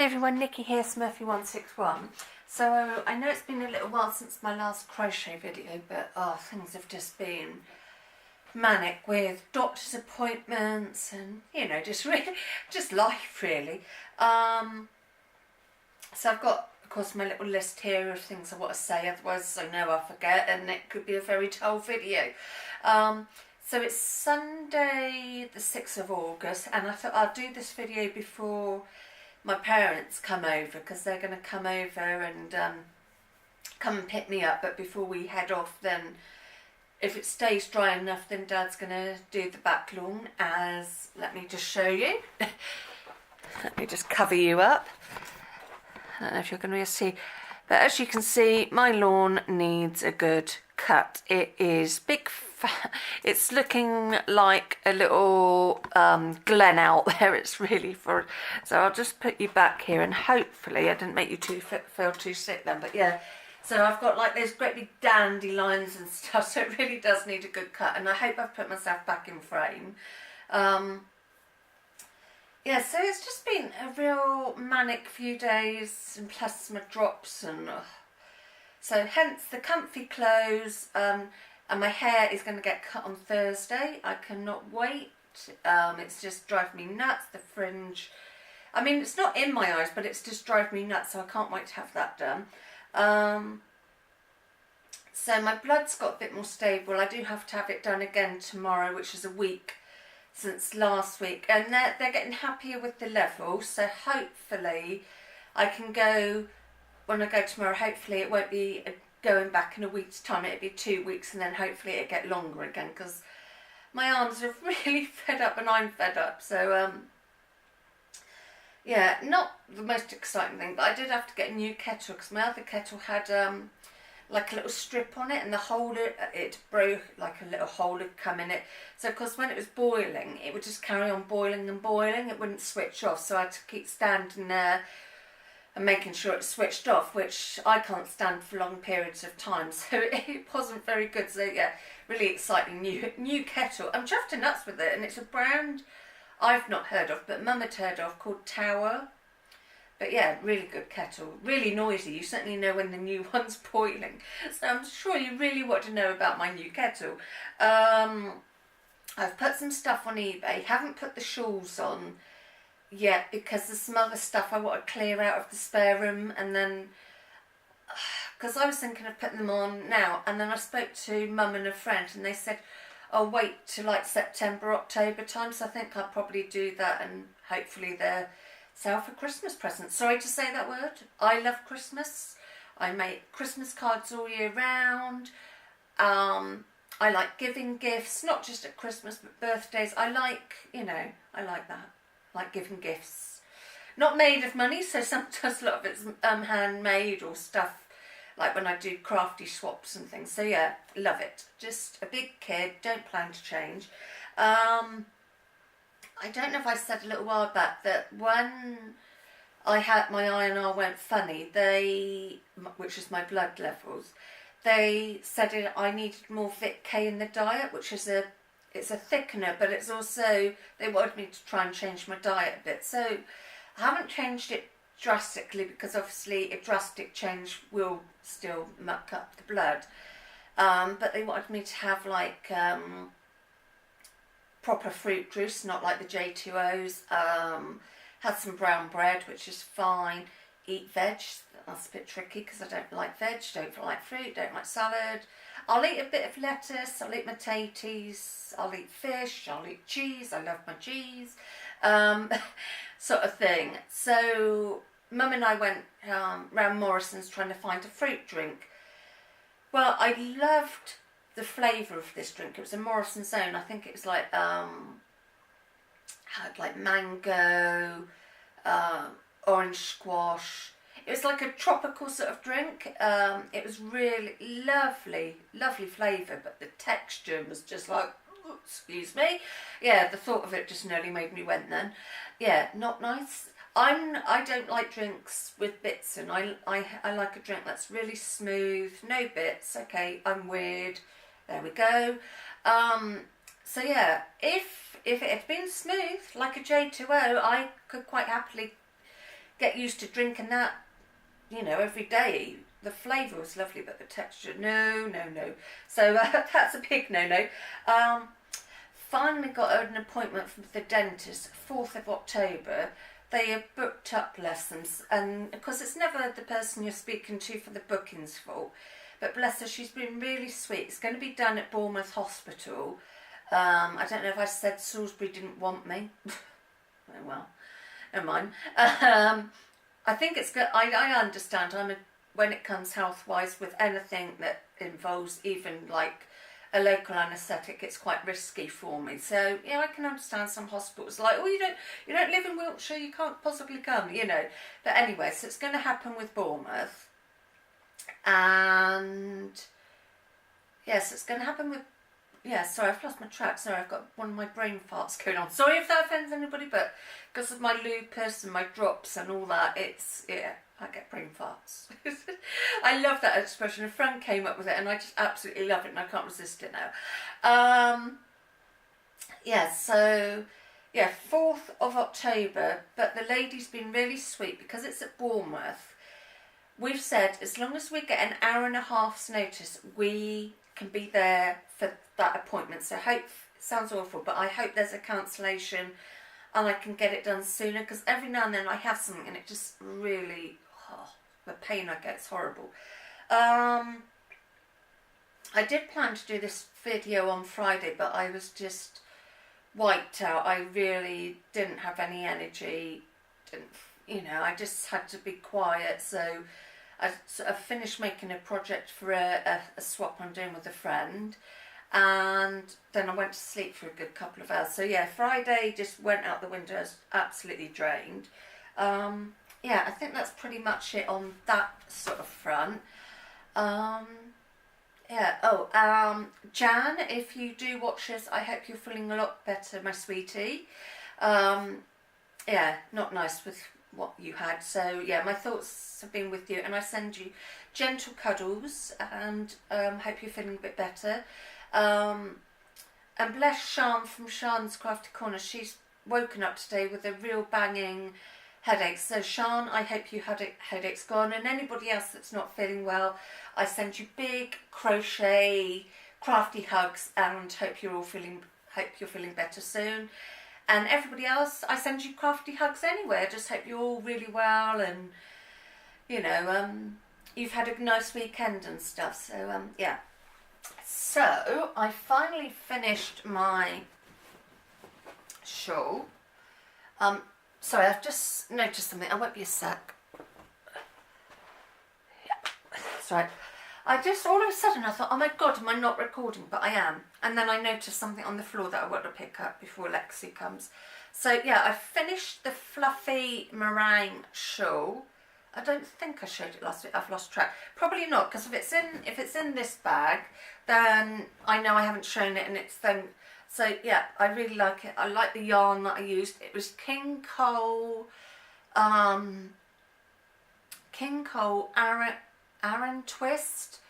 everyone, Nikki here, Smurfy161. So I know it's been a little while since my last crochet video, but things have just been manic with doctor's appointments and, you know, just life really. So I've got, of course, my little list here of things I want to say, otherwise I know I'll forget and it could be a very dull video. So it's Sunday the 6th of August, and I thought I'll do this video before my parents come over, because they're going to come over and come and pick me up. But before we head off, then if it stays dry enough, then Dad's going to do the back lawn. Let me just show you. Let me just cover you up. I don't know if you're going to be able to see, but as you can see, my lawn needs a good cut. It is big fat. It's looking like a little glen out there. It's really for, so I'll just put you back here, and hopefully I didn't make you feel too sick then, but yeah. So I've got like those great big dandelions and stuff, so it really does need a good cut, and I hope I've put myself back in frame. Yeah, so it's just been a real manic few days, and plus my drops, and so hence the comfy clothes, and my hair is going to get cut on Thursday. I cannot wait. It's just driving me nuts, the fringe. I mean, it's not in my eyes, but it's just driving me nuts, so I can't wait to have that done. So my blood's got a bit more stable. I do have to have it done again tomorrow, which is a week since last week, and they're getting happier with the level, so hopefully I can go, when I go tomorrow, hopefully it won't be going back in a week's time, it'll be 2 weeks, and then hopefully it'll get longer again, because my arms are really fed up and I'm fed up. So yeah, not the most exciting thing, but I did have to get a new kettle, because my other kettle had like a little strip on it, and the hole, it broke, like a little hole had come in it. So of course when it was boiling, it would just carry on boiling and boiling, it wouldn't switch off, so I had to keep standing there and making sure it switched off, which I can't stand for long periods of time, so it wasn't very good. So yeah, really exciting new kettle. I'm chuffed to nuts with it, and it's a brand I've not heard of, but Mum had heard of, called Tower. But yeah, really good kettle, really noisy. You certainly know when the new one's boiling. So I'm sure you really want to know about my new kettle. I've put some stuff on eBay, haven't put the shawls on yet, because there's some other stuff I want to clear out of the spare room, and then, because I was thinking of putting them on now, and then I spoke to Mum and a friend, and they said, I'll wait till like September, October time, so I think I'll probably do that, and hopefully they're sell for Christmas presents. Sorry to say that word. I love Christmas. I make Christmas cards all year round. I like giving gifts, not just at Christmas, but birthdays. I like, you know, I like that. I like giving gifts. Not made of money, so sometimes a lot of it's handmade or stuff, like when I do crafty swaps and things. So yeah, love it. Just a big kid, don't plan to change. I don't know if I said a little while back that when I had my INR went funny, which is my blood levels, they said I needed more Vit K in the diet, which is it's a thickener, but it's also, they wanted me to try and change my diet a bit. So I haven't changed it drastically, because obviously a drastic change will still muck up the blood. But they wanted me to have like proper fruit juice, not like the J2Os. Had some brown bread, which is fine. Eat veg, that's a bit tricky because I don't like veg, don't like fruit, don't like salad. I'll eat a bit of lettuce, I'll eat potatoes, I'll eat fish, I'll eat cheese, I love my cheese, sort of thing. So Mum and I went round Morrison's trying to find a fruit drink. Well, I loved the flavour of this drink. It was a Morrison's own. I think it was like had like mango, orange squash. It was like a tropical sort of drink. It was really lovely flavour, but the texture was just like, excuse me. Yeah, the thought of it just nearly made me went then. Yeah, not nice. I don't like drinks with bits in. I like a drink that's really smooth, no bits. Okay, I'm weird. There we go. So yeah, if it had been smooth like a J2O, I could quite happily get used to drinking that, you know, every day. The flavour was lovely, but the texture, no. So that's a big no. Finally got an appointment from the dentist, 4th of October. They have booked up lessons, and because it's never the person you're speaking to for the booking's fault, but bless her, she's been really sweet. It's going to be done at Bournemouth Hospital. I don't know if I said Salisbury didn't want me. Oh well, never mind. I think it's good. I understand. When it comes health-wise with anything that involves even like a local anaesthetic, it's quite risky for me. So yeah, I can understand some hospitals like, oh, you don't live in Wiltshire, you can't possibly come, you know. But anyway, so it's going to happen with Bournemouth, and yes, it's going to happen with. Yeah, sorry, I've lost my track. Sorry, I've got one of my brain farts going on. Sorry if that offends anybody, but because of my lupus and my drops and all that, I get brain farts. I love that expression. A friend came up with it and I just absolutely love it and I can't resist it now. Yeah, so, yeah, 4th of October, but the lady's been really sweet because it's at Bournemouth. We've said as long as we get an hour and a half's notice, we can be there for that appointment. So hope, sounds awful, but I hope there's a cancellation and I can get it done sooner, because every now and then I have something and it just really, the pain I get is horrible. I did plan to do this video on Friday, but I was just wiped out. I really didn't have any energy, I just had to be quiet. So I finished making a project for a swap I'm doing with a friend, and then I went to sleep for a good couple of hours. So yeah, Friday just went out the window. I was absolutely drained. Yeah, I think that's pretty much it on that sort of front. Jan, if you do watch this, I hope you're feeling a lot better, my sweetie. Yeah, not nice with what you had. So yeah, my thoughts have been with you, and I send you gentle cuddles, and hope you're feeling a bit better. And bless Shan from Shan's Crafty Corner. She's woken up today with a real banging headache. So Shan, I hope you had headaches gone, and anybody else that's not feeling well, I send you big crochet crafty hugs, and hope you're feeling better soon. And everybody else, I send you crafty hugs anyway. I just hope you're all really well, and you've had a nice weekend and stuff. So yeah. So I finally finished my shawl. Sorry, I've just noticed something. I won't be a sec. Yeah, that's right. I just, all of a sudden, I thought, oh my God, am I not recording? But I am. And then I noticed something on the floor that I want to pick up before Lexi comes. So yeah, I finished the fluffy meringue shawl. I don't think I showed it last week. I've lost track. Probably not, because if it's in this bag, then I know I haven't shown it, and it's then. So yeah, I really like it. I like the yarn that I used. It was King Cole Aran Twist,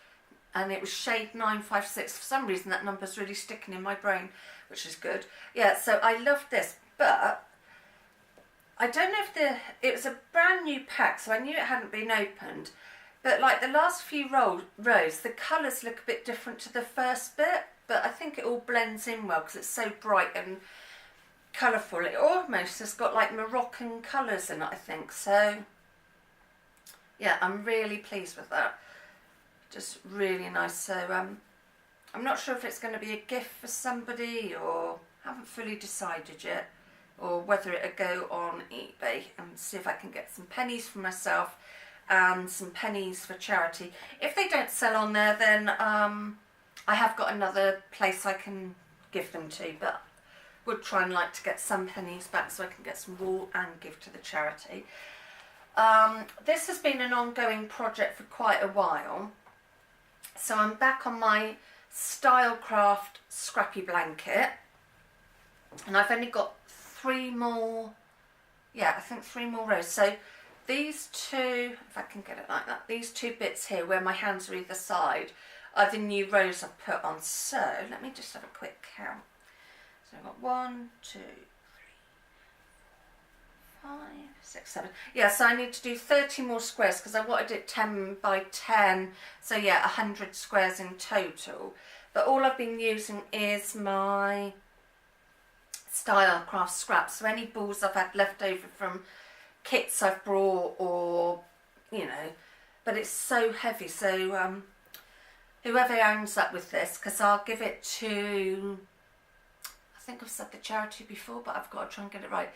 and it was shade 956. For some reason that number's really sticking in my brain, which is good. Yeah, so I love this, but I don't know if it was a brand new pack, so I knew it hadn't been opened, but like the last few rows, the colours look a bit different to the first bit, but I think it all blends in well because it's so bright and colourful. It almost has got like Moroccan colours in it, I think. So yeah, I'm really pleased with that. Just really nice. So I'm not sure if it's going to be a gift for somebody, or haven't fully decided yet, or whether it'll go on eBay and see if I can get some pennies for myself and some pennies for charity. If they don't sell on there, then I have got another place I can give them to, but would try and like to get some pennies back so I can get some wool and give to the charity. This has been an ongoing project for quite a while, so I'm back on my Stylecraft scrappy blanket, and I've only got 3 more, yeah, I think 3 more rows. So these two, if I can get it like that, these 2 bits here where my hands are either side are the new rows I've put on. So let me just have a quick count. So I've got 1, 2, 3, 4, 5, 6, 7. Yeah, so I need to do 30 more squares because I wanted it 10 by 10. So yeah, 100 squares in total. But all I've been using is my Style Craft scraps. So any balls I've had left over from kits I've brought, or, you know, but it's so heavy. So whoever ends up with this, because I'll give it to, I think I've said the charity before, but I've got to try and get it right.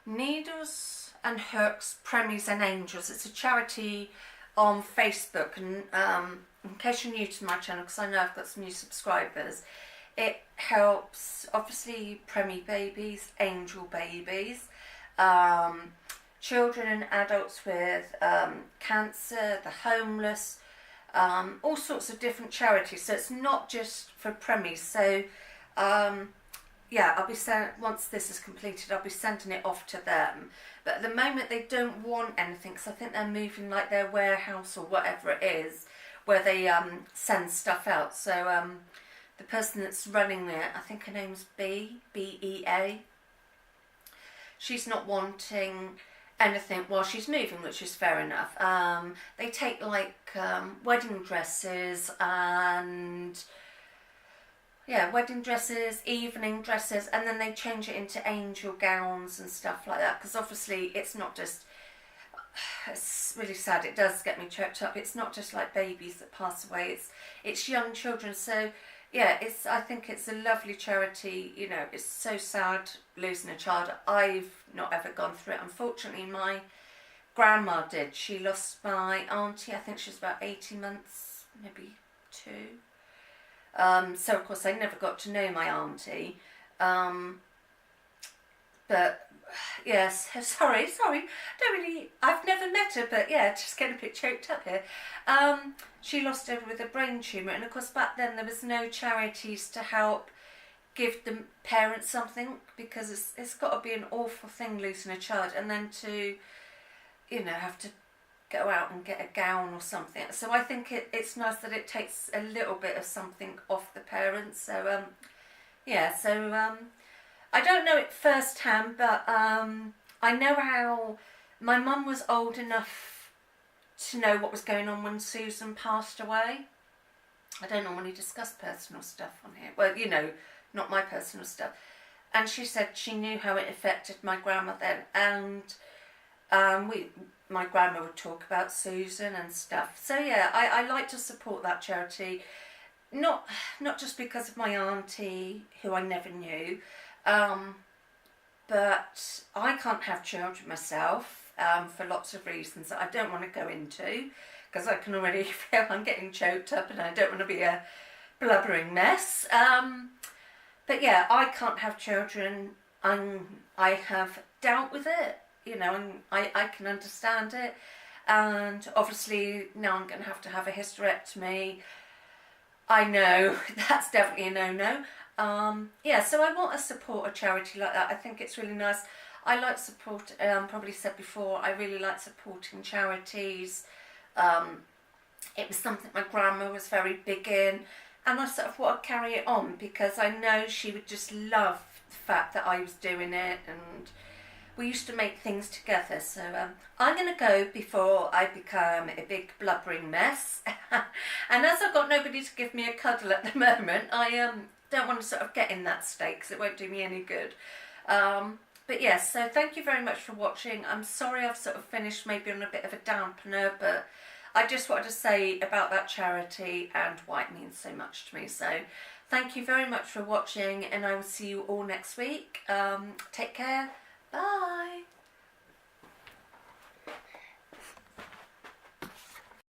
Needles and Hooks, Premies and Angels. It's a charity on Facebook, and in case you're new to my channel, because I know I've got some new subscribers, it helps obviously preemie babies, angel babies, children and adults with cancer, the homeless, all sorts of different charities. So it's not just for preemies. So yeah, I'll be once this is completed, I'll be sending it off to them. But at the moment they don't want anything, because I think they're moving like their warehouse or whatever it is, where they send stuff out. So the person that's running it, I think her name's B-E-A. She's not wanting anything while she's moving, which is fair enough. They take like wedding dresses and wedding dresses, evening dresses, and then they change it into angel gowns and stuff like that, because obviously it's not just, it's really sad, it does get me choked up, it's not just like babies that pass away, it's young children. So yeah, I think it's a lovely charity. You know, it's so sad losing a child. I've not ever gone through it. Unfortunately, my grandma did. She lost my auntie, I think she was about 18 months, maybe 2. So of course I never got to know my auntie, but yes, sorry, I've never met her, but yeah, just getting a bit choked up here. She lost her with a brain tumour, and of course back then there was no charities to help give the parents something, because it's got to be an awful thing losing a child, and then to, you know, have to go out and get a gown or something. So I think it's nice that it takes a little bit of something off the parents. So yeah, so I don't know it firsthand, but I know how my mum was old enough to know what was going on when Susan passed away. I don't normally discuss personal stuff on here. Well, you know, not my personal stuff. And she said she knew how it affected my grandma then, and my grandma would talk about Susan and stuff. So yeah, I like to support that charity, not just because of my auntie, who I never knew, but I can't have children myself, for lots of reasons that I don't want to go into, because I can already feel I'm getting choked up and I don't want to be a blubbering mess. But yeah, I can't have children. I have dealt with it, you know, and I can understand it. And obviously now I'm going to have a hysterectomy. I know that's definitely a no-no. Yeah, so I want to support a charity like that. I think it's really nice. I like support, probably said before, I really like supporting charities. It was something my grandma was very big in, and I sort of want to carry it on, because I know she would just love the fact that I was doing it, and we used to make things together. So I'm going to go before I become a big blubbering mess. And as I've got nobody to give me a cuddle at the moment, I don't want to sort of get in that state, because it won't do me any good. But yes, so thank you very much for watching. I'm sorry I've sort of finished maybe on a bit of a dampener, but I just wanted to say about that charity and why it means so much to me. So thank you very much for watching, and I will see you all next week. Take care. Bye.